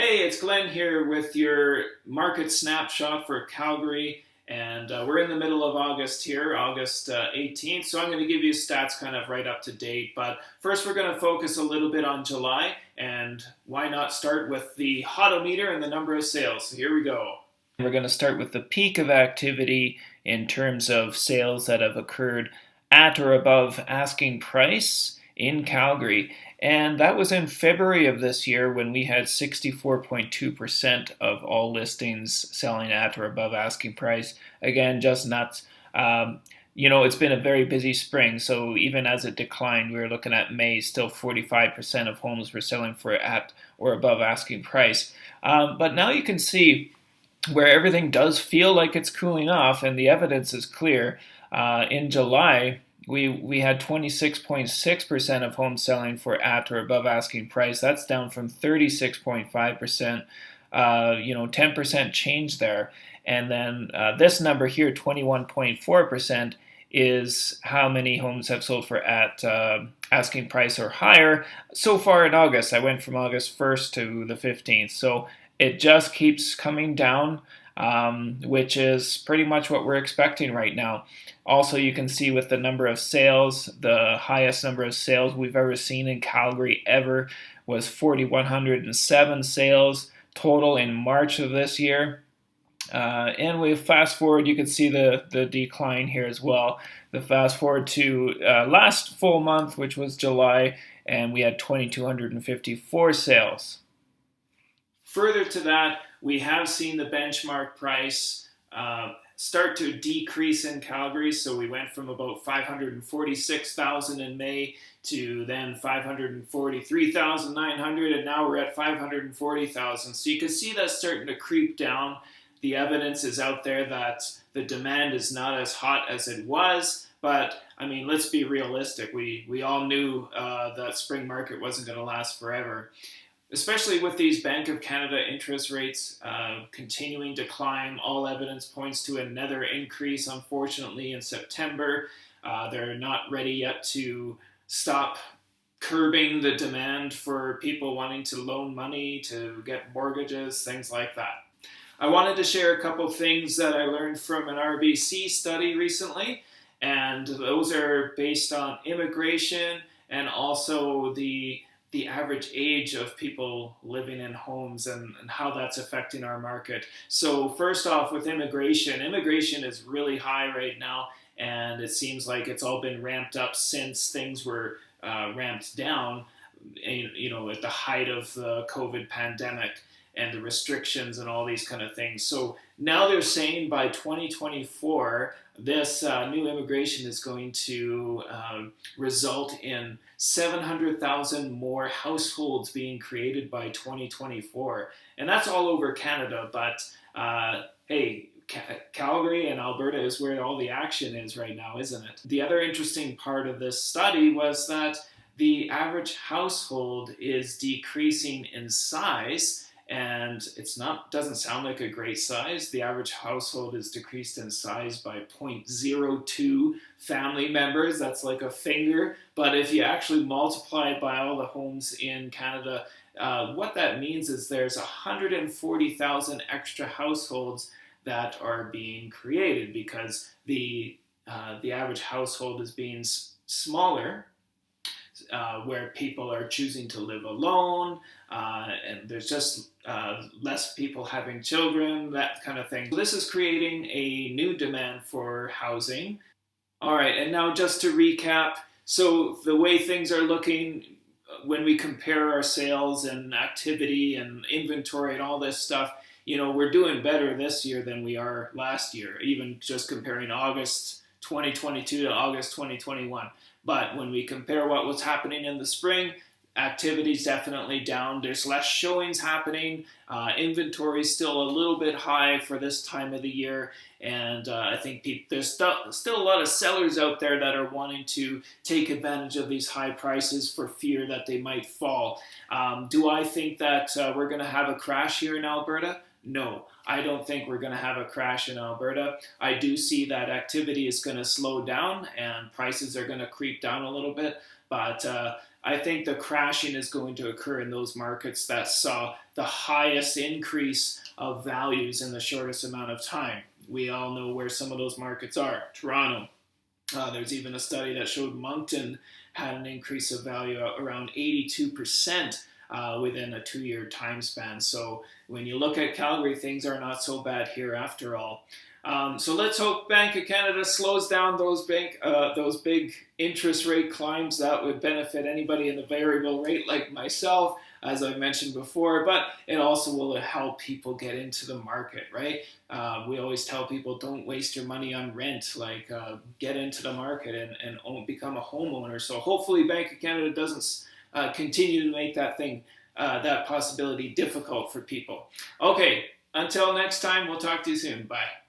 Hey, it's Glenn here with your market snapshot for Calgary. And we're in the middle of August here, August 18th. So I'm going to give you stats kind of right up to date. But first, we're going to focus a little bit on July. And why not start with the hotometer and the number of sales? So here we go. We're going to start with the peak of activity in terms of sales that have occurred at or above asking price in Calgary. And that was in February of this year when we had 64.2% of all listings selling at or above asking price. Again, just nuts. It's been a very busy spring, so even as it declined, we were looking at May, still 45% of homes were selling for at or above asking price. But now you can see where everything does feel like it's cooling off, and the evidence is clear. In July, we had 26.6% of homes selling for at or above asking price. That's down from 36.5%, 10% change there. And then this number here, 21.4%, is how many homes have sold for at asking price or higher so far in August. I went from August 1st to the 15th. So it just keeps coming down, which is pretty much what we're expecting right now. Also, you can see with the number of sales, the highest number of sales we've ever seen in Calgary ever was 4,107 sales total in March of this year. And we fast forward, you can see the decline here as well. The fast forward to last full month, which was July, and we had 2,254 sales. Further to that, we have seen the benchmark price start to decrease in Calgary. So we went from about 546,000 in May to then 543,900, and now we're at 540,000. So you can see that starting to creep down. The evidence is out there that the demand is not as hot as it was. But, I mean, let's be realistic. We all knew that spring market wasn't going to last forever, especially with these Bank of Canada interest rates continuing to climb. All evidence points to another increase, unfortunately, in September. They're not ready yet to stop curbing the demand for people wanting to loan money, to get mortgages, things like that. I wanted to share a couple things that I learned from an RBC study recently, and those are based on immigration and also the average age of people living in homes and how that's affecting our market. So first off, with immigration is really high right now, and it seems like it's all been ramped up since things were ramped down, at the height of the COVID pandemic and the restrictions and all these kind of things. So now they're saying by 2024, this new immigration is going to result in 700,000 more households being created by 2024. And that's all over Canada, but hey, Calgary and Alberta is where all the action is right now, isn't it? The other interesting part of this study was that the average household is decreasing in size. And doesn't sound like a great size. The average household is decreased in size by 0.02 family members. That's like a finger. But if you actually multiply it by all the homes in Canada, what that means is there's 140,000 extra households that are being created because the average household is being smaller. Where people are choosing to live alone, and there's just less people having children, that kind of thing. So this is creating a new demand for housing. All right, and now just to recap, so the way things are looking when we compare our sales and activity and inventory and all this stuff, we're doing better this year than we are last year, even just comparing August 2022 to August 2021. But when we compare what was happening in the spring, activity is definitely down. There's less showings happening. Inventory is still a little bit high for this time of the year. And I think there's still a lot of sellers out there that are wanting to take advantage of these high prices for fear that they might fall. Do I think that we're going to have a crash here in Alberta? No, I don't think we're going to have a crash in Alberta. I do see that activity is going to slow down and prices are going to creep down a little bit. But I think the crashing is going to occur in those markets that saw the highest increase of values in the shortest amount of time. We all know where some of those markets are. Toronto. There's even a study that showed Moncton had an increase of value around 82% within a 2-year time span. So when you look at Calgary, things are not so bad here after all. So let's hope Bank of Canada slows down those big interest rate climbs. That would benefit anybody in the variable rate like myself, as I mentioned before, but it also will help people get into the market, right? We always tell people, don't waste your money on rent, get into the market and become a homeowner. So hopefully Bank of Canada doesn't continue to make that possibility difficult for people. Okay, until next time, we'll talk to you soon. Bye.